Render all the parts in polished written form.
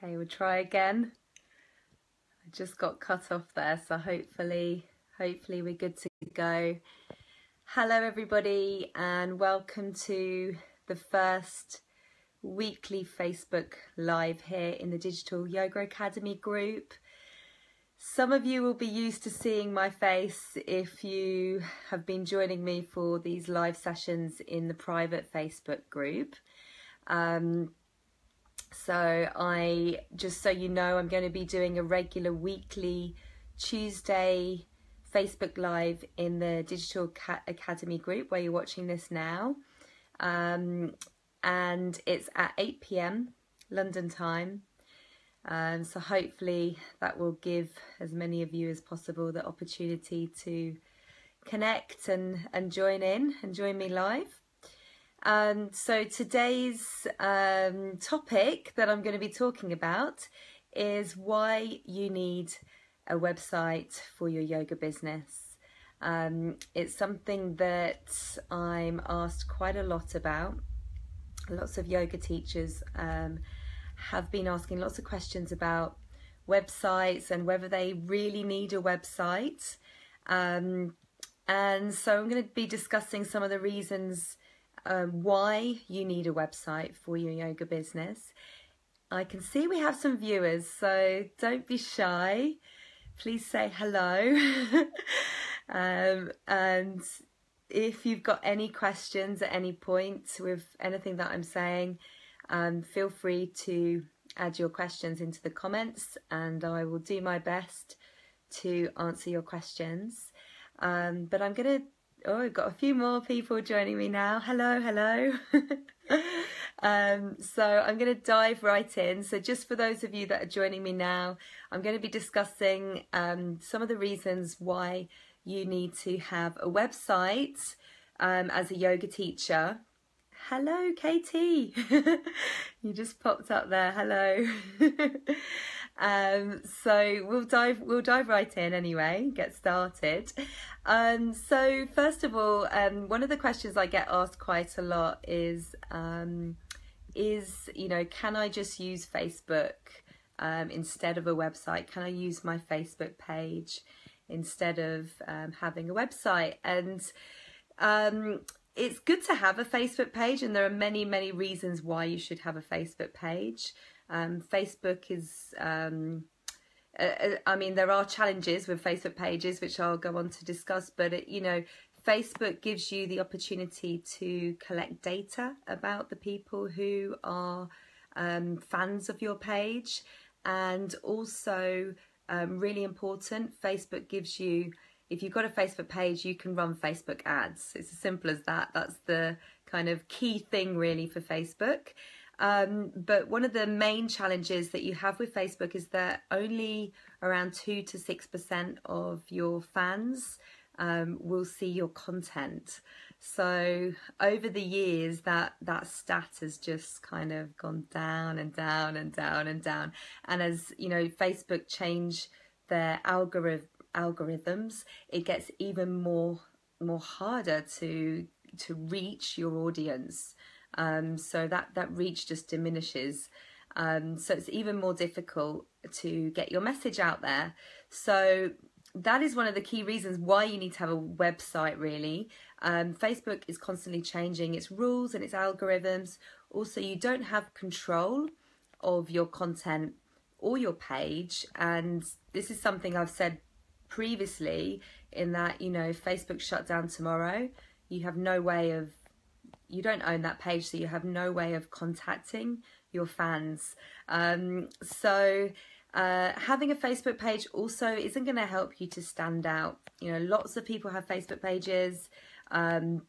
Okay, we'll try again. I just got cut off there, so hopefully we're good to go. Hello everybody, and welcome to the first weekly Facebook Live here in the Digital Yoga Academy group. Some of you will be used to seeing my face if you have been joining me for these live sessions in the private Facebook group. So just so you know, I'm going to be doing a regular weekly Tuesday Facebook Live in the Digital Academy group where you're watching this now. And it's at 8 PM London time. So hopefully that will give as many of you as possible the opportunity to connect and join in and join me live. So today's topic that I'm going to be talking about is why you need a website for your yoga business. It's something that I'm asked quite a lot about. Lots of yoga teachers have been asking lots of questions about websites and whether they really need a website. And so I'm going to be discussing some of the reasons why you need a website for your yoga business. I can see we have some viewers, so don't be shy. Please say hello. And if you've got any questions at any point with anything that I'm saying, feel free to add your questions into the comments and I will do my best to answer your questions. But I'm going to I've got a few more people joining me now. Hello. So I'm going to dive right in. So just for those of you that are joining me now, I'm going to be discussing some of the reasons why you need to have a website as a yoga teacher. Hello, Katie. You just popped up there. Hello. So we'll dive right in anyway, get started. So first of all, one of the questions I get asked quite a lot is can I just use Facebook instead of a website? Can I use my Facebook page instead of having a website? And it's good to have a Facebook page, and there are many reasons why you should have a Facebook page. Facebook is, there are challenges with Facebook pages, which I'll go on to discuss, but Facebook gives you the opportunity to collect data about the people who are fans of your page, and also really important, Facebook gives you, if you've got a Facebook page, you can run Facebook ads. It's as simple as that. That's the kind of key thing really for Facebook. But one of the main challenges that you have with Facebook is that only around 2 to 6% of your fans will see your content. So over the years, that stat has just kind of gone down and down and down and down. And as Facebook change their algorithms, it gets even more harder to reach your audience. So that reach just diminishes. So it's even more difficult to get your message out there. So that is one of the key reasons why you need to have a website, really. Facebook is constantly changing its rules and its algorithms. Also, you don't have control of your content or your page. And this is something I've said previously, in that, Facebook shut down tomorrow. You have no way of, you don't own that page, so you have no way of contacting your fans. So having a Facebook page also isn't going to help you to stand out. Lots of people have Facebook pages, and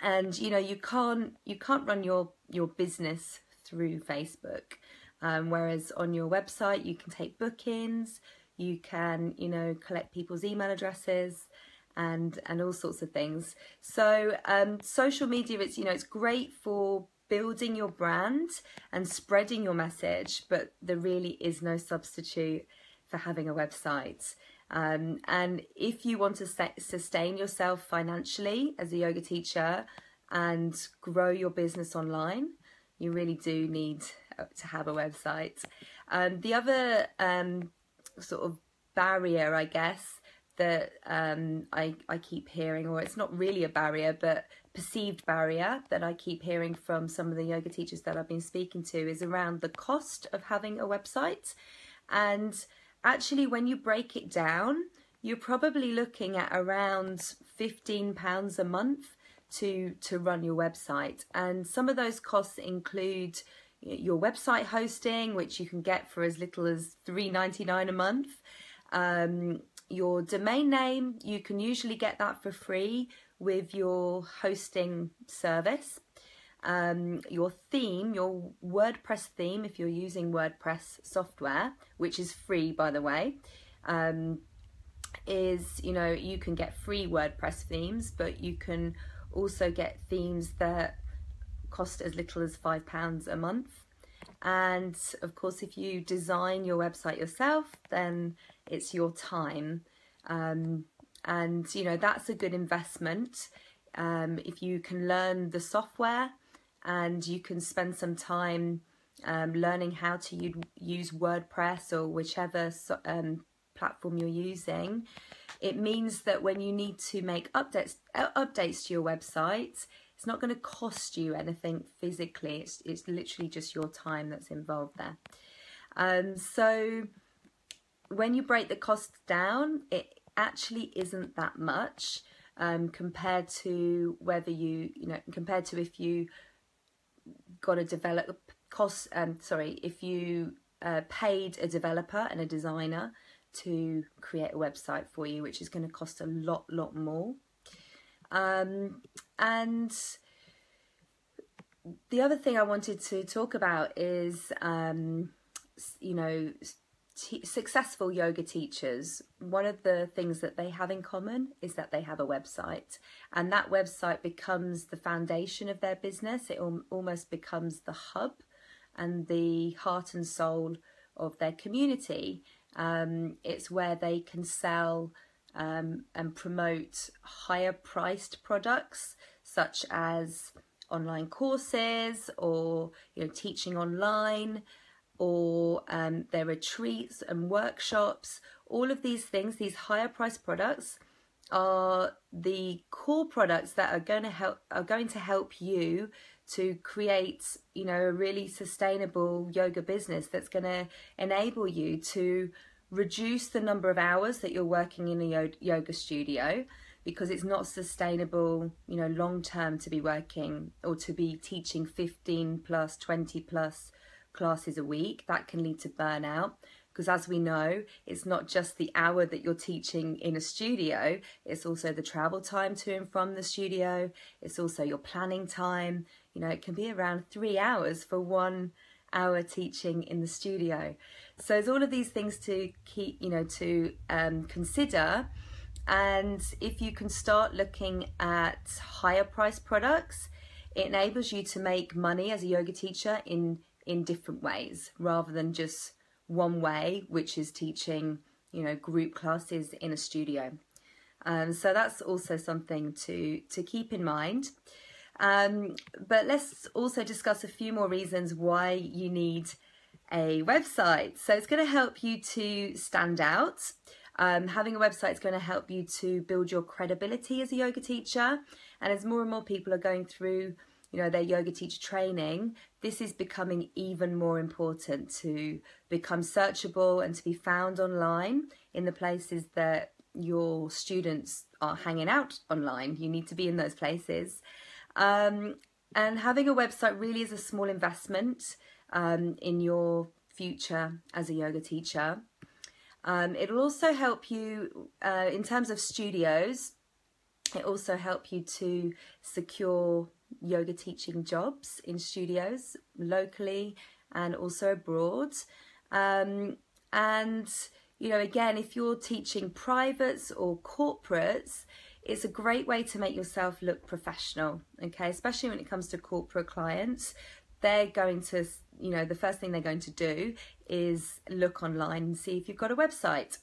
you can't run your business through Facebook. Whereas on your website, you can take bookings, you can collect people's email addresses, and all sorts of things. So social media, it's great for building your brand and spreading your message, but there really is no substitute for having a website. And if you want to sustain yourself financially as a yoga teacher and grow your business online, you really do need have a website. The other sort of barrier, I guess, that I keep hearing, or it's not really a barrier, but perceived barrier that I keep hearing from some of the yoga teachers that I've been speaking to, is around the cost of having a website. And actually, when you break it down, you're probably looking at around £15 a month to run your website. And some of those costs include your website hosting, which you can get for as little as $3.99 a month. Your domain name, you can usually get that for free with your hosting service. Your theme, your WordPress theme, if you're using WordPress software, which is free, by the way, is, you know, you can get free WordPress themes, but you can also get themes that cost as little as £5 a month. And of course, if you design your website yourself, then it's your time. And, you know, that's a good investment. If you can learn the software and you can spend some time learning how to use WordPress or whichever platform you're using, it means that when you need to make updates to your website, it's not going to cost you anything physically. It's literally just your time that's involved there. So when you break the cost down, it actually isn't that much compared to whether compared to if you got a if you paid a developer and a designer to create a website for you, which is going to cost a lot more. And the other thing I wanted to talk about is, you know, successful yoga teachers. One of the things that they have in common is that they have a website, and that website becomes the foundation of their business. It almost becomes the hub and the heart and soul of their community. It's where they can sell and promote higher priced products, such as online courses, or, you know, teaching online, or their retreats and workshops. All of these things, these higher priced products, are the core products that are going to help you to create, you know, a really sustainable yoga business that's going to enable you to reduce the number of hours that you're working in a yoga studio, because it's not sustainable, you know, long term to be working or to be teaching 15 plus 20 plus classes a week. That can lead to burnout, because as we know, it's not just the hour that you're teaching in a studio, it's also the travel time to and from the studio, it's also your planning time. You know, it can be around 3 hours for 1 hour teaching in the studio. So there's all of these things to keep, you know, to consider. And if you can start looking at higher price products, it enables you to make money as a yoga teacher in different ways, rather than just one way, which is teaching, you know, group classes in a studio. So that's also something to keep in mind. But let's also discuss a few more reasons why you need a website. So it's going to help you to stand out. Having a website is going to help you to build your credibility as a yoga teacher. And as more and more people are going through, you know, their yoga teacher training, this is becoming even more important, to become searchable and to be found online in the places that your students are hanging out online. You need to be in those places. And having a website really is a small investment in your future as a yoga teacher. It'll also help you in terms of studios. It also help you to secure yoga teaching jobs in studios locally and also abroad. And, you know, again, if you're teaching privates or corporates, it's a great way to make yourself look professional, okay? Especially when it comes to corporate clients. They're going to, you know, the first thing they're going to do is look online and see if you've got a website.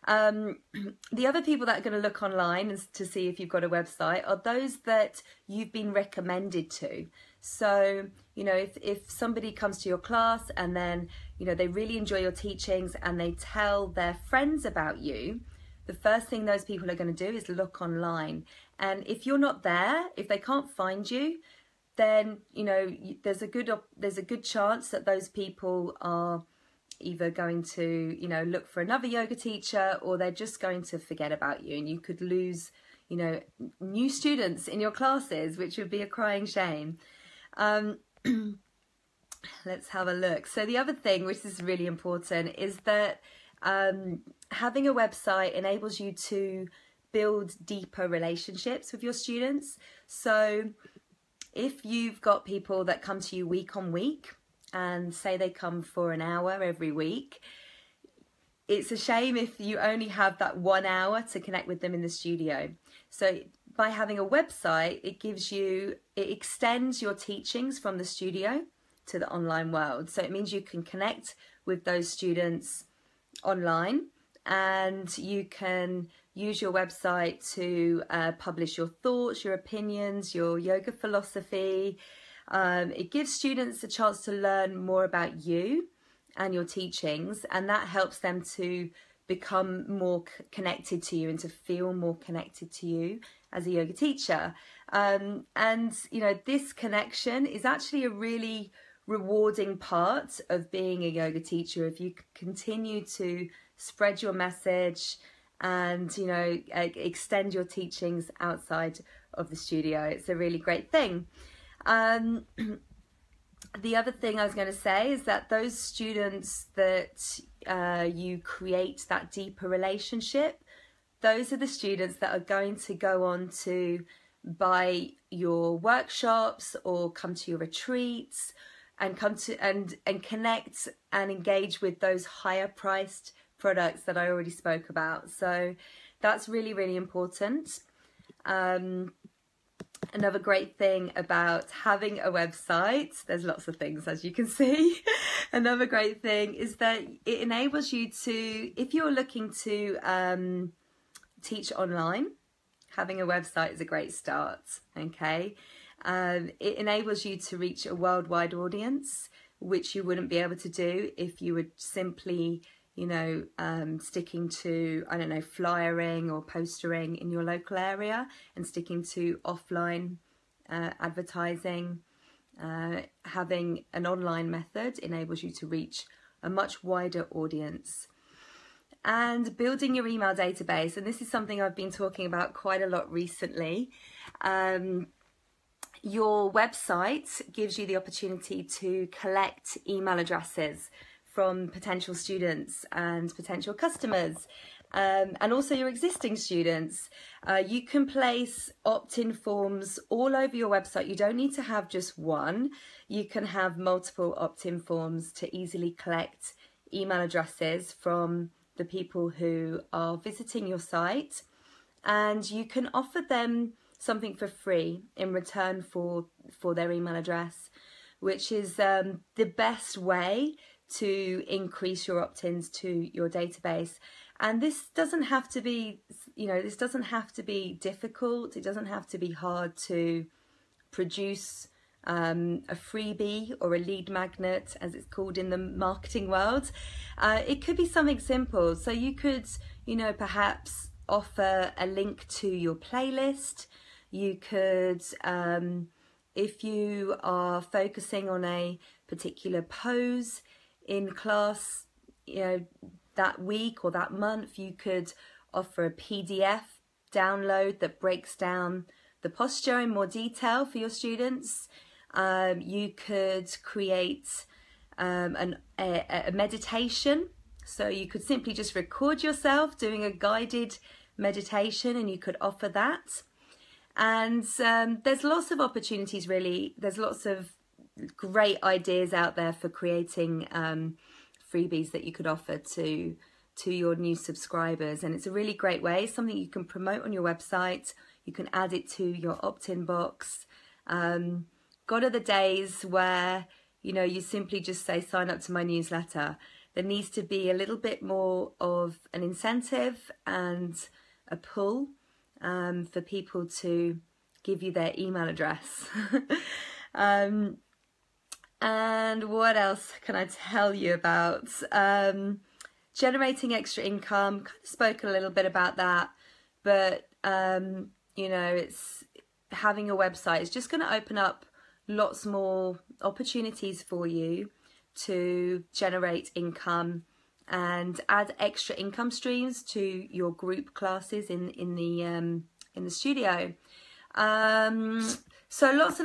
The other people that are going to look online to see if you've got a website are those that you've been recommended to. So, you know, if somebody comes to your class and then, you know, they really enjoy your teachings and they tell their friends about you, the first thing those people are going to do is look online. And if you're not there, if they can't find you, then, you know, there's a good chance that those people are either going to, you know, look for another yoga teacher, or they're just going to forget about you, and you could lose, you know, new students in your classes, which would be a crying shame. Let's have a look. So the other thing, which is really important, is that having a website enables you to build deeper relationships with your students. So if you've got people that come to you week on week, and say they come for an hour every week, it's a shame if you only have that 1 hour to connect with them in the studio. So by having a website, it extends your teachings from the studio to the online world. So it means you can connect with those students online, and you can use your website to publish your thoughts, your opinions, your yoga philosophy. It gives students a chance to learn more about you and your teachings, and that helps them to become more connected to you and to feel more connected to you as a yoga teacher. And, you know, this connection is actually a really rewarding part of being a yoga teacher. If you continue to spread your message and, you know, extend your teachings outside of the studio, it's a really great thing. The other thing I was going to say is that those students that you create that deeper relationship, those are the students that are going to go on to buy your workshops or come to your retreats and come to and connect and engage with those higher priced products that I already spoke about. So that's really, really important. Another great thing about having a website, there's lots of things as you can see. Another great thing is that it enables you to, if you're looking to teach online, having a website is a great start, okay? It enables you to reach a worldwide audience, which you wouldn't be able to do if you were simply, you know, sticking to, I don't know, flyering or postering in your local area and sticking to offline advertising. Having an online method enables you to reach a much wider audience. And building your email database, and this is something I've been talking about quite a lot recently. Your website gives you the opportunity to collect email addresses from potential students and potential customers, and also your existing students. You can place opt-in forms all over your website. You don't need to have just one. You can have multiple opt-in forms to easily collect email addresses from the people who are visiting your site, and you can offer them something for free in return for their email address, which is the best way to increase your opt-ins to your database. And this doesn't have to be, you know, this doesn't have to be difficult. It doesn't have to be hard to produce a freebie or a lead magnet, as it's called in the marketing world. It could be something simple. So you could, you know, perhaps offer a link to your playlist. You could, if you are focusing on a particular pose in class, you know, that week or that month, you could offer a PDF download that breaks down the posture in more detail for your students. You could create a meditation. So you could simply just record yourself doing a guided meditation, and you could offer that. And there's lots of opportunities, really. There's lots of great ideas out there for creating freebies that you could offer to your new subscribers, and it's a really great way, something you can promote on your website. You can add it to your opt-in box. Gone are the days where, you know, you simply just say sign up to my newsletter. There needs to be a little bit more of an incentive and a pull for people to give you their email address. And what else can I tell you about? Generating extra income, kind of spoke a little bit about that, but you know, it's having a website is just going to open up lots more opportunities for you to generate income and add extra income streams to your group classes in the studio. So lots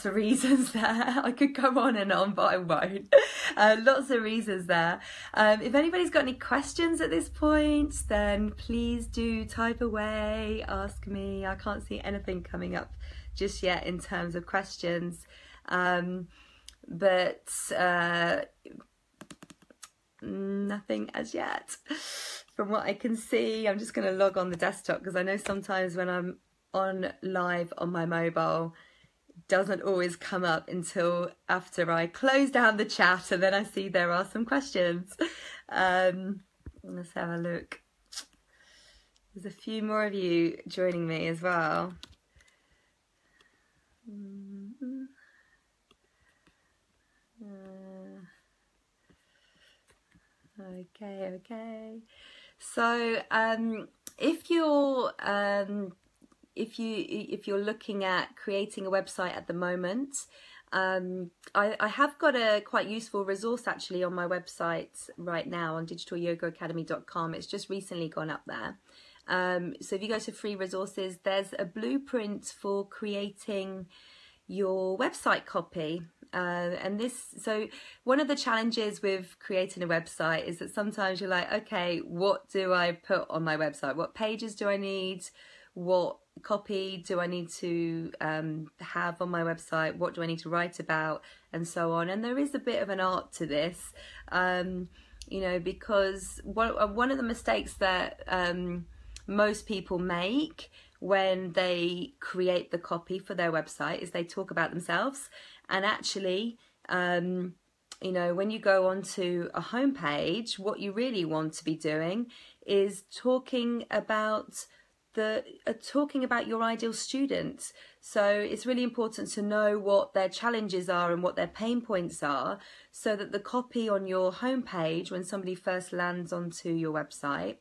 of reasons there. I could go on and on, but I won't. Lots of reasons there. If anybody's got any questions at this point, then please do type away, ask me. I can't see anything coming up just yet in terms of questions. But nothing as yet from what I can see. I'm just going to log on the desktop because I know sometimes when I'm on live on my mobile, it doesn't always come up until after I close down the chat, and then I see there are some questions. Let's have a look. There's a few more of you joining me as well. Okay. So if you're looking at creating a website at the moment, I have got a quite useful resource actually on my website right now on digitalyogaacademy.com. It's just recently gone up there. So if you go to free resources, there's a blueprint for creating your website copy. So one of the challenges with creating a website is that sometimes you're like, okay, what do I put on my website? What pages do I need? What copy do I need to have on my website? What do I need to write about? And so on. And there is a bit of an art to this, you know, because one of the mistakes that most people make when they create the copy for their website is they talk about themselves. And actually, you know, when you go onto a homepage, what you really want to be doing is talking about your ideal student. So it's really important to know what their challenges are and what their pain points are, so that the copy on your homepage, when somebody first lands onto your website,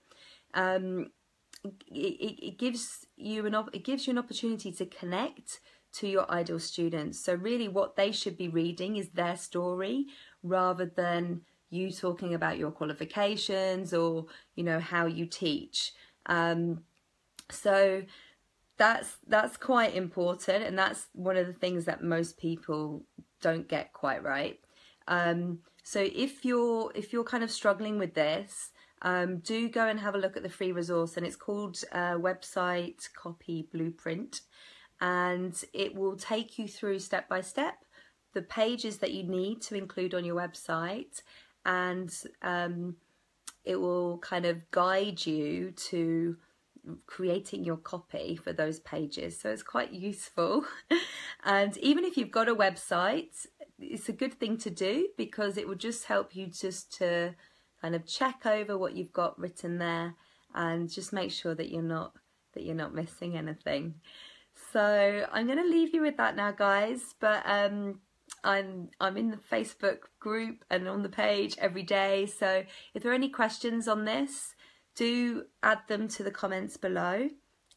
it gives you an opportunity to connect to your ideal students. So really what they should be reading is their story, rather than you talking about your qualifications or, you know, how you teach. So that's quite important, and that's one of the things that most people don't get quite right. So if you're kind of struggling with this, do go and have a look at the free resource, and it's called Website Copy Blueprint, and it will take you through step by step the pages that you need to include on your website, and it will kind of guide you to creating your copy for those pages. So it's quite useful. And even if you've got a website, it's a good thing to do, because it will just help you just to kind of check over what you've got written there and just make sure that you're not missing anything. So I'm going to leave you with that now, guys, but I'm in the Facebook group and on the page every day, so if there are any questions on this, do add them to the comments below,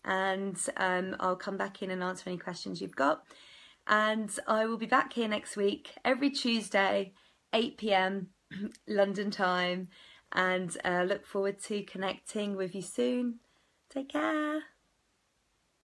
and I'll come back in and answer any questions you've got. And I will be back here next week, every Tuesday, 8 PM London time, and look forward to connecting with you soon. Take care.